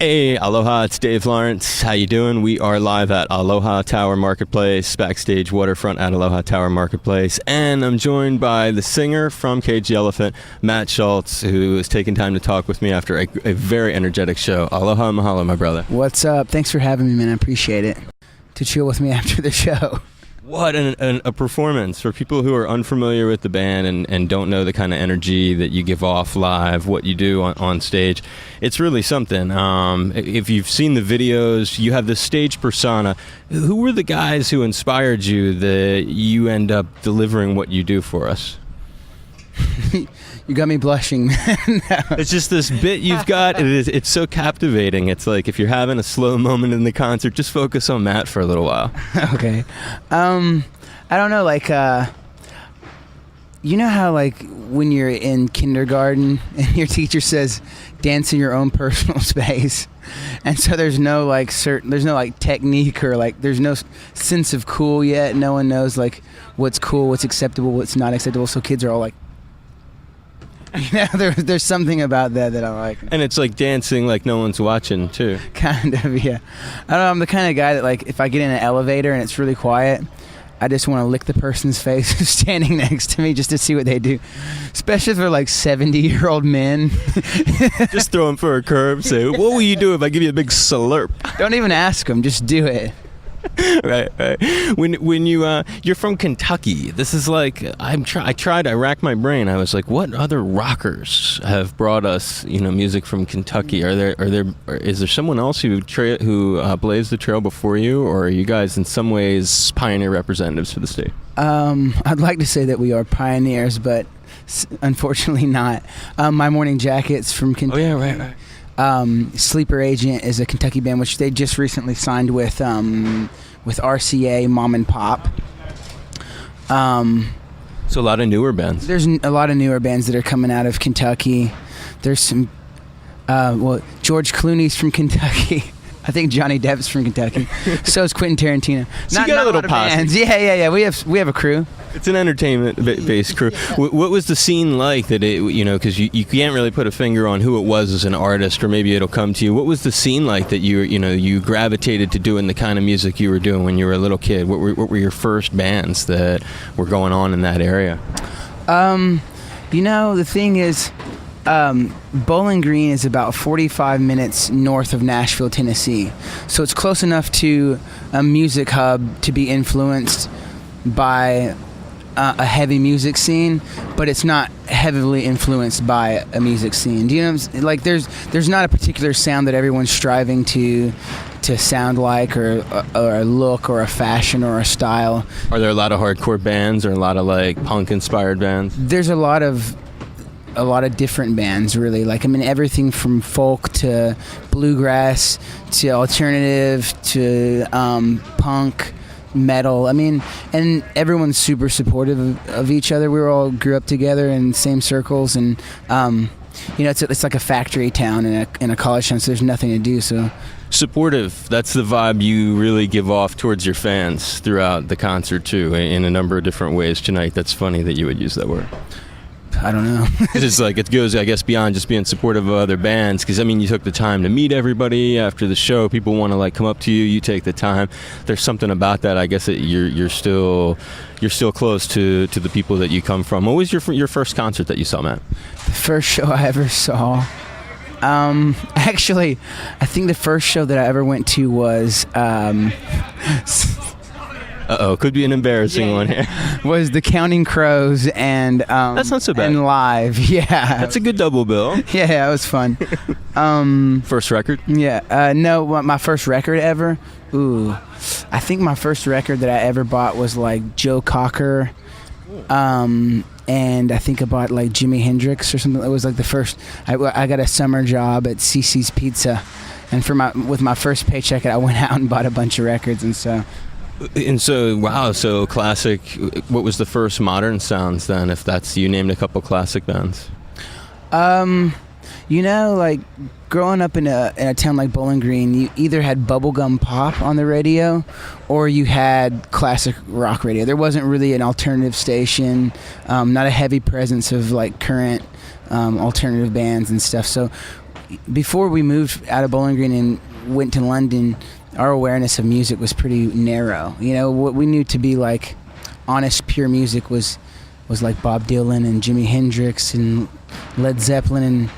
Hey, aloha, it's Dave Lawrence. How you doing? We are live at Aloha Tower Marketplace, backstage waterfront at Aloha Tower Marketplace, and I'm joined by the singer from Cage the Elephant, Matt Shultz, who is taking time to talk with me after a very energetic show. Aloha and mahalo, my brother. What's up? Thanks for having me, man. I appreciate it. To chill with me after the show. What a performance for people who are unfamiliar with the band and don't know the kind of energy that you give off live, what you do on stage. It's really something. If you've seen the videos, you have this stage persona. Who were the guys who inspired you that you end up delivering what you do for us? You got me blushing, man. No. It's just this bit you've got. It's so captivating. It's like if you're having a slow moment in the concert, just focus on Matt for a little while. Okay. I don't know, like, you know how, like, when you're in kindergarten and your teacher says, dance in your own personal space, and so there's no, like, technique or, like, there's no sense of cool yet. No one knows, like, what's cool, what's acceptable, what's not acceptable, so kids are all like, you know, there's something about that I like. And it's like dancing like no one's watching, too. Kind of, yeah. I don't know, I'm the kind of guy that, like, if I get in an elevator and it's really quiet, I just want to lick the person's face who's standing next to me just to see what they do. Especially if they're, like, 70-year-old men. Just throw them for a curve, say, what will you do if I give you a big slurp? Don't even ask them, just do it. Right. When you're from Kentucky, this is like I racked my brain. I was like, what other rockers have brought us, music from Kentucky? Is there someone else who blazed the trail before you, or are you guys in some ways pioneer representatives for the state? I'd like to say that we are pioneers, but unfortunately not. My Morning Jacket's from Kentucky. Oh yeah, right. Sleeper Agent is a Kentucky band which they just recently signed with RCA Mom and Pop. So a lot of newer bands. There's a lot of newer bands that are coming out of Kentucky. There's some George Clooney's from Kentucky. I think Johnny Depp's from Kentucky. So is Quentin Tarantino. So you got a little posse. Yeah. We have a crew. It's an entertainment-based crew. Yeah. What was the scene like that because you can't really put a finger on who it was as an artist, or maybe it'll come to you. What was the scene like that you gravitated to doing the kind of music you were doing when you were a little kid? What were your first bands that were going on in that area? The thing is, Bowling Green is about 45 minutes north of Nashville, Tennessee. So it's close enough to a music hub to be influenced by a heavy music scene, but it's not heavily influenced by a music scene. Do you know what I'm saying? Like, there's not a particular sound that everyone's striving to sound like, or a look, or a fashion, or a style. Are there a lot of hardcore bands, or a lot of, like, punk-inspired bands? There's a lot of different bands, really. Like, I mean, everything from folk to bluegrass to alternative to punk, metal. I mean, and everyone's super supportive of each other. We all grew up together in the same circles, and it's like a factory town and a college town, so there's nothing to do. So supportive, that's the vibe you really give off towards your fans throughout the concert too, in a number of different ways tonight. That's funny that you would use that word. I don't know. It's like, it goes, I guess, beyond just being supportive of other bands, because I mean, you took the time to meet everybody after the show. People want to, like, come up to you. You take the time. There's something about that, I guess, that you're still close to the people that you come from. What was your first concert that you saw, Matt? The first show I ever saw, actually, I think the first show that I ever went to was could be an embarrassing one here. Was the Counting Crows and that's not so bad. And Live, yeah. That's a good double bill. Yeah, it was fun. First record? Yeah, no, my first record ever. Ooh, I think my first record that I ever bought was like Joe Cocker, and I think I bought like Jimi Hendrix or something. It was like the first. I got a summer job at CC's Pizza, and with my first paycheck, I went out and bought a bunch of records, and so. Wow, so classic. What was the first modern sounds then, if that's, you named a couple classic bands? Like growing up in a town like Bowling Green, you either had bubblegum pop on the radio or you had classic rock radio. There wasn't really an alternative station, not a heavy presence of like current alternative bands and stuff. So before we moved out of Bowling Green and went to London, our awareness of music was pretty narrow. You know, what we knew to be like honest, pure music was like Bob Dylan and Jimi Hendrix and Led Zeppelin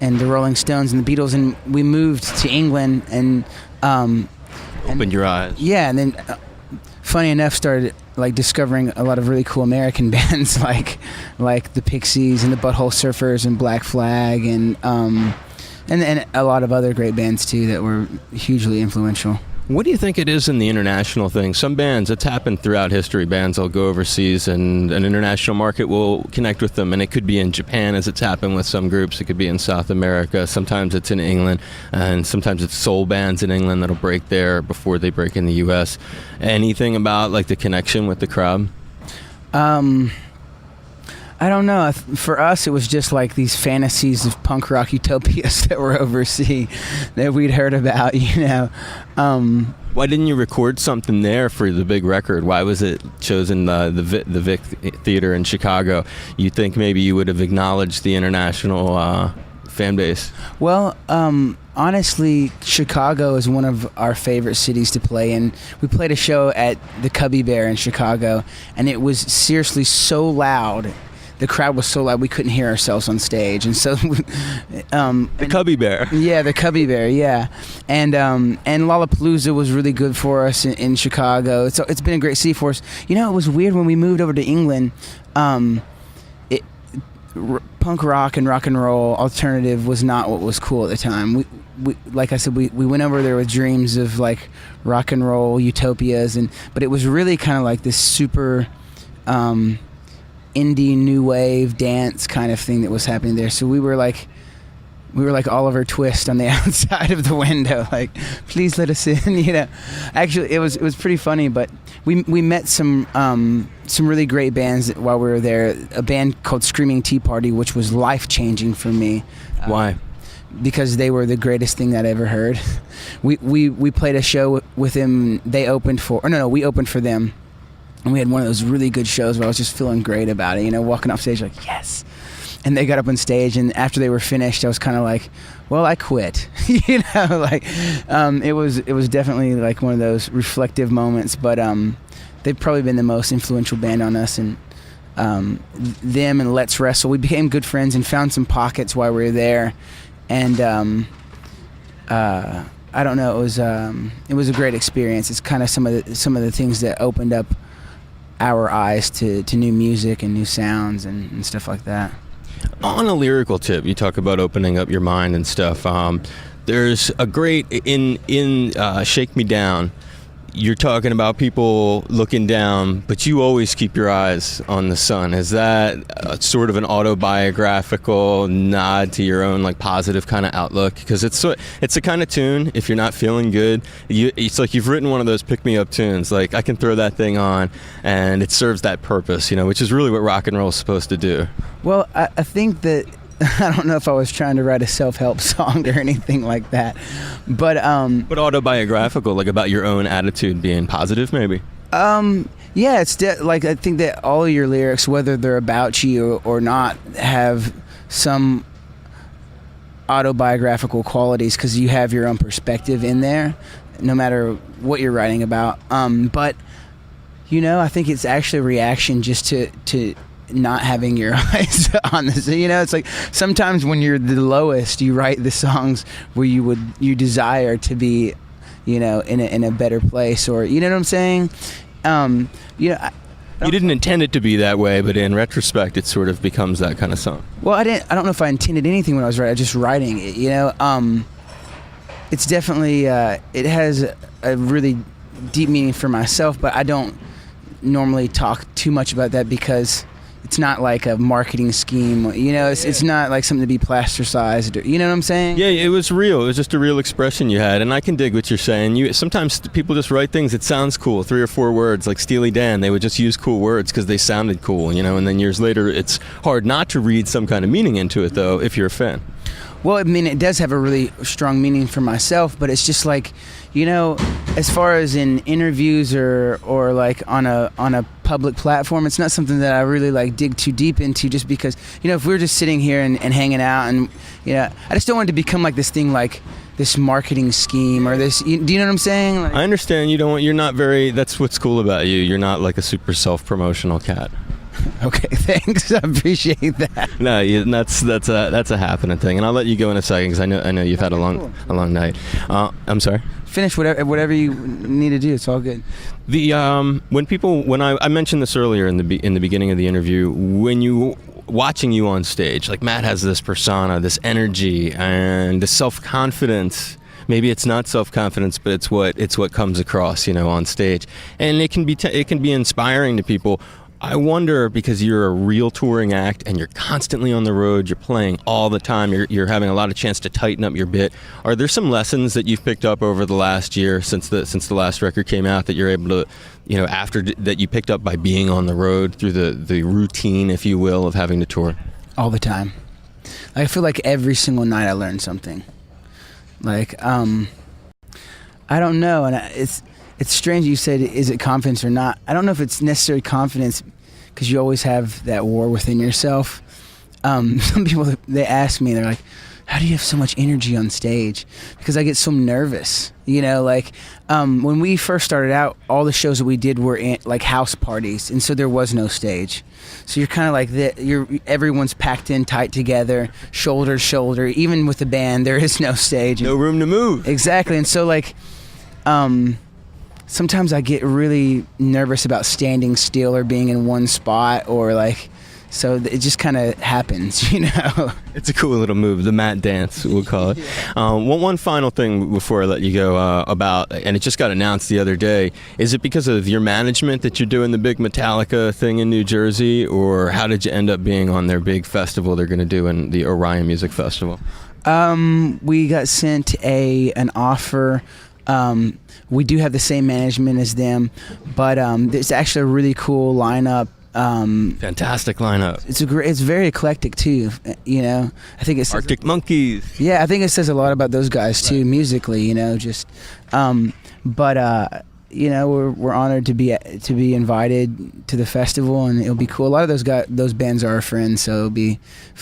and the Rolling Stones and the Beatles. And we moved to England and opened your eyes. Yeah, and then funny enough, started like discovering a lot of really cool American bands like the Pixies and the Butthole Surfers and Black Flag and a lot of other great bands too that were hugely influential. What do you think it is in the international thing? Some bands, it's happened throughout history. Bands will go overseas and an international market will connect with them. And it could be in Japan, as it's happened with some groups. It could be in South America. Sometimes it's in England. And sometimes it's soul bands in England that'll break there before they break in the U.S. Anything about like the connection with the crowd? I don't know. For us, it was just like these fantasies of punk rock utopias that were overseas that we'd heard about, you know. Why didn't you record something there for the big record? Why was it chosen the Vic Theater in Chicago? You think maybe you would have acknowledged the international fan base? Well, honestly, Chicago is one of our favorite cities to play in. We played a show at the Cubby Bear in Chicago, and it was seriously so loud. The crowd was so loud we couldn't hear ourselves on stage, and so the Cubby Bear. Yeah, the Cubby Bear. Yeah, and Lollapalooza was really good for us in Chicago. It's been a great city for us. You know, it was weird when we moved over to England. Punk rock and rock and roll alternative was not what was cool at the time. We like I said, we went over there with dreams of like rock and roll utopias, but it was really kind of like this super indie new wave dance kind of thing that was happening there. So we were like Oliver Twist on the outside of the window, like, please let us in, you know. Actually, it was pretty funny, but we met some really great bands while we were there. A band called Screaming Tea Party, which was life changing for me. Why? Because they were the greatest thing that I ever heard. We played a show with them. They opened for, we opened for them. And we had one of those really good shows where I was just feeling great about it, you know, walking off stage like, yes. And they got up on stage, and after they were finished, I was kind of like, well, I quit. You know, like, it was definitely like one of those reflective moments, but they've probably been the most influential band on us, and them and Let's Wrestle. We became good friends and found some pockets while we were there, and I don't know, it was a great experience. It's kind of some of the things that opened up our eyes to new music and new sounds and stuff like that. On a lyrical tip, you talk about opening up your mind and stuff. There's a great in Shake Me Down. You're talking about people looking down, but you always keep your eyes on the sun. Is that sort of an autobiographical nod to your own like positive kind of outlook? Because it's a kind of tune. If you're not feeling good, it's like you've written one of those pick-me-up tunes. Like I can throw that thing on, and it serves that purpose, you know, which is really what rock and roll is supposed to do. Well, I think that. I don't know if I was trying to write a self-help song or anything like that, but autobiographical, like about your own attitude being positive, maybe. Yeah, it's like I think that all your lyrics, whether they're about you or not, have some autobiographical qualities because you have your own perspective in there, no matter what you're writing about. But you know, I think it's actually a reaction just to not having your eyes on this. You know, it's like sometimes when you're the lowest, you write the songs where you desire to be, you know, in a better place, or you know what I'm saying. You know, you didn't intend it to be that way, but in retrospect, it sort of becomes that kind of song. Well, I don't know if I intended anything when I was writing. I was just writing it. You know, it's definitely it has a really deep meaning for myself, but I don't normally talk too much about that because it's not like a marketing scheme, you know. It's not like something to be plastercized, or, you know what I'm saying? Yeah, it was real. It was just a real expression you had, and I can dig what you're saying. Sometimes people just write things. It sounds cool, 3 or 4 words, like Steely Dan. They would just use cool words because they sounded cool, you know. And then years later, it's hard not to read some kind of meaning into it, though, if you're a fan. Well, I mean, it does have a really strong meaning for myself, but it's just like, you know, as far as in interviews or like on a public platform. It's not something that I really like dig too deep into, just because, you know, if we're just sitting here and hanging out, and, you know, I just don't want it to become like this thing, like this marketing scheme or this, do you know what I'm saying? Like, I understand you're not very, that's what's cool about you. You're not like a super self-promotional cat. Okay, thanks. I appreciate that. No, that's a happening thing, and I'll let you go in a second because I know you've had a long night. I'm sorry. Finish whatever you need to do. It's all good. The when I mentioned this earlier in the beginning of the interview, when you watching you on stage, like Matt has this persona, this energy, and the self-confidence. Maybe it's not self-confidence, but it's what comes across, you know, on stage, and it can be inspiring to people. I wonder, because you're a real touring act and you're constantly on the road, you're playing all the time, you're having a lot of chance to tighten up your bit. Are there some lessons that you've picked up over the last year since the last record came out that you're able to, you know, after that you picked up by being on the road through the routine, if you will, of having to tour? All the time. I feel like every single night I learn something. Like, I don't know, and it's strange you said, is it confidence or not? I don't know if it's necessarily confidence, because you always have that war within yourself. Some people, they ask me, they're like, how do you have so much energy on stage? Because I get so nervous, you know, like when we first started out, all the shows that we did were like house parties, and so there was no stage. So you're kind of like everyone's packed in tight together, shoulder to shoulder. Even with the band, there is no stage. No room to move. Exactly, and so like, sometimes I get really nervous about standing still or being in one spot, or like, so it just kind of happens, you know. It's a cool little move, the Matt dance, we'll call it. One final thing before I let you go about, and it just got announced the other day, is it because of your management that you're doing the big Metallica thing in New Jersey, or how did you end up being on their big festival they're going to do in the Orion Music Festival? We got sent an offer. We do have the same management as them, but it's actually a really cool lineup. Fantastic lineup. It's very eclectic too. You know, I think it's Arctic Monkeys. Yeah, I think it says a lot about those guys too, right, musically. You know, just, you know, we're honored to be invited to the festival, and it'll be cool. A lot of those bands are our friends, so it'll be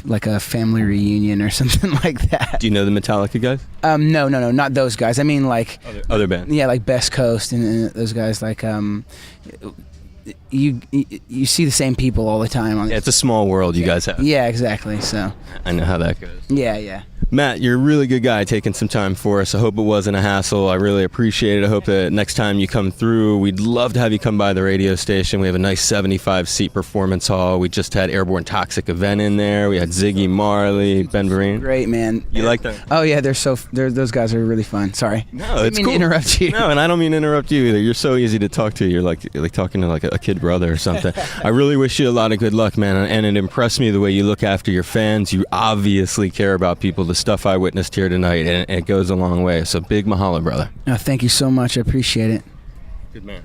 like a family reunion or something like that. Do you know the Metallica guys? No, not those guys. I mean, like other bands. Yeah, like Best Coast and those guys. Like, you see the same people all the time. Yeah, it's a small world you guys have. Yeah, exactly. So I know how that goes. Yeah. Matt, you're a really good guy taking some time for us. I hope it wasn't a hassle. I really appreciate it. I hope that next time you come through, we'd love to have you come by the radio station. We have a nice 75-seat performance hall. We just had Airborne Toxic Event in there. We had Ziggy Marley, Ben Vereen. Great, man. You like that? Oh, yeah, those guys are really fun. Sorry. No, it's cool. I didn't mean to interrupt you. No, and I don't mean to interrupt you either. You're so easy to talk to. You're like talking to like a kid brother or something. I really wish you a lot of good luck, man. And it impressed me the way you look after your fans. You obviously care about people. The stuff I witnessed here tonight, and it goes a long way. So big mahalo, brother. Oh, thank you so much. I appreciate it. Good man.